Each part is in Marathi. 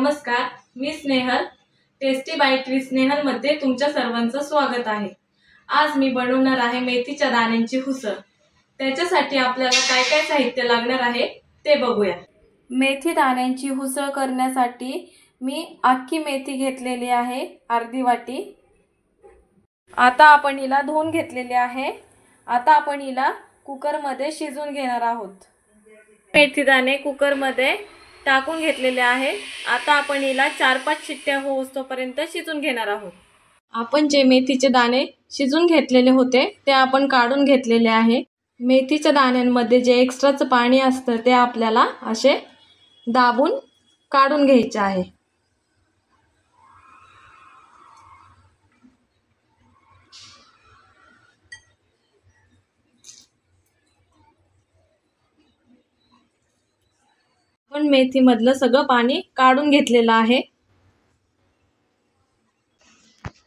नमस्कार, मी Snehal. Tasty bite with Snehal मध्ये तुमच्या सर्वांचं स्वागत आहे. आज मी बनवणार आहे मेथीच्या दाण्यांची उसळ. त्याच्यासाठी आपल्याला काय काय साहित्य लागणार आहे ते बघूया. मेथी दाण्यांची उसळ करण्यासाठी मी अख्खी मेथी घेतलेली आहे, अर्धी वाटी. आता आपण हिला धुवून घेतलेली आहे. आता आपण हिला कुकरमध्ये शिजवून घेणार आहोत. मेथी दाणे कुकरमध्ये टाकून घेतलेले आहे. आता आपण हिला 4-5 शिट्ट्या होऊस्तोपर्यंत शिजवून घेणार आहोत. आपण जे मेथीचे दाणे शिजवून घेतलेले होते ते आपण काढून घेतलेले आहे. मेथीच्या दाण्यांमध्ये जे एक्स्ट्राचं पाणी असतं ते आपल्याला असे दाबून काढून घ्यायचे आहे. आपण मेथीमधलं सगळं पाणी काढून घेतलेलं आहे.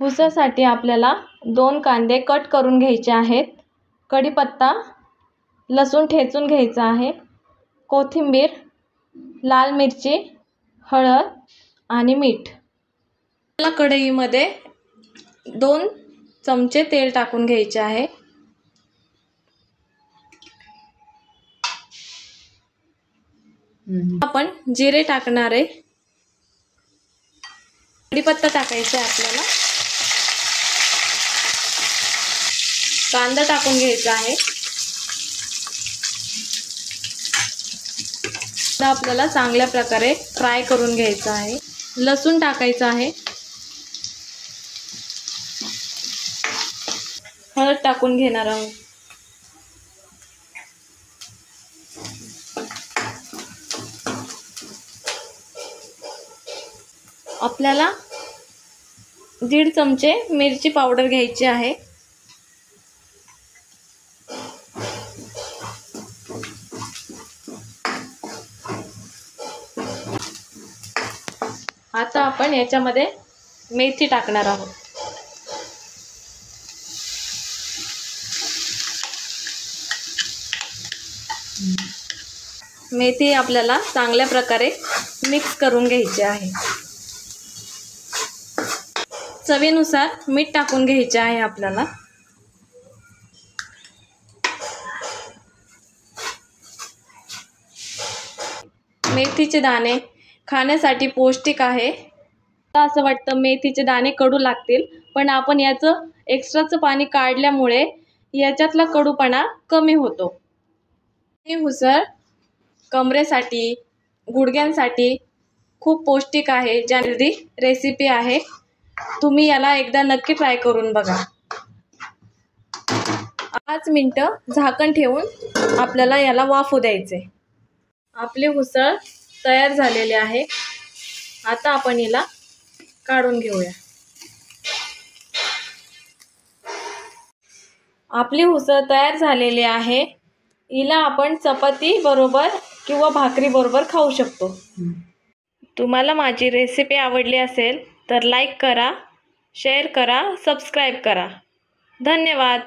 उसळसाठी आपल्याला 2 कांदे कट करून घ्यायचे आहेत. कढीपत्ता, लसूण ठेचून घ्यायचा आहे, कोथिंबीर, लाल मिरची, हळद आणि मीठ. कढईमध्ये 2 चमचे तेल टाकून घ्यायचे आहे. आपण जिरे टाकणार आहे. कढीपत्ता टाकायचा आहे आपल्याला. कांदा टाकून घ्यायचा आहे. आपल्याला चांगल्या प्रकारे फ्राय करून घ्यायचा आहे. लसूण टाकायचा आहे. हळद टाकून घेणार आहोत. आपल्याला 1.5 चमचे मिरची पावडर घ्यायची आहे. आता आपण याच्यामध्ये मेथी टाकणार आहोत. मेथी आपल्याला चांगल्या प्रकारे मिक्स करून घ्यायची आहे. चवीनुसार मीठ टाकून घ्यायचे आहे आपल्याला. मेथीचे दाणे खाण्यासाठी पौष्टिक आहे. असं वाटतं मेथीचे दाणे कडू लागतील, पण आपण याचं एक्स्ट्राचं पाणी काढल्यामुळे याच्यातला कडूपणा कमी होतो. ही उसळ कमरेसाठी, गुडघ्यांसाठी खूप पौष्टिक आहे. हेल्दी रेसिपी आहे. तुम्ही याला एकदा नक्की ट्राय करून बघा. 5 मिनिटं झाकण ठेवून आपल्याला याला वाफू द्यायचे. आपली उसळ तयार झालेली आहे. आता आपण हिला काढून घेऊया. आपली उसळ तयार झालेली आहे. हिला आपण चपाती बरोबर किंवा भाकरी बरोबर खाऊ शकतो. तुम्हाला माझी रेसिपी आवडली असेल तर लाईक करा, शेअर करा, सबस्क्राईब करा. धन्यवाद.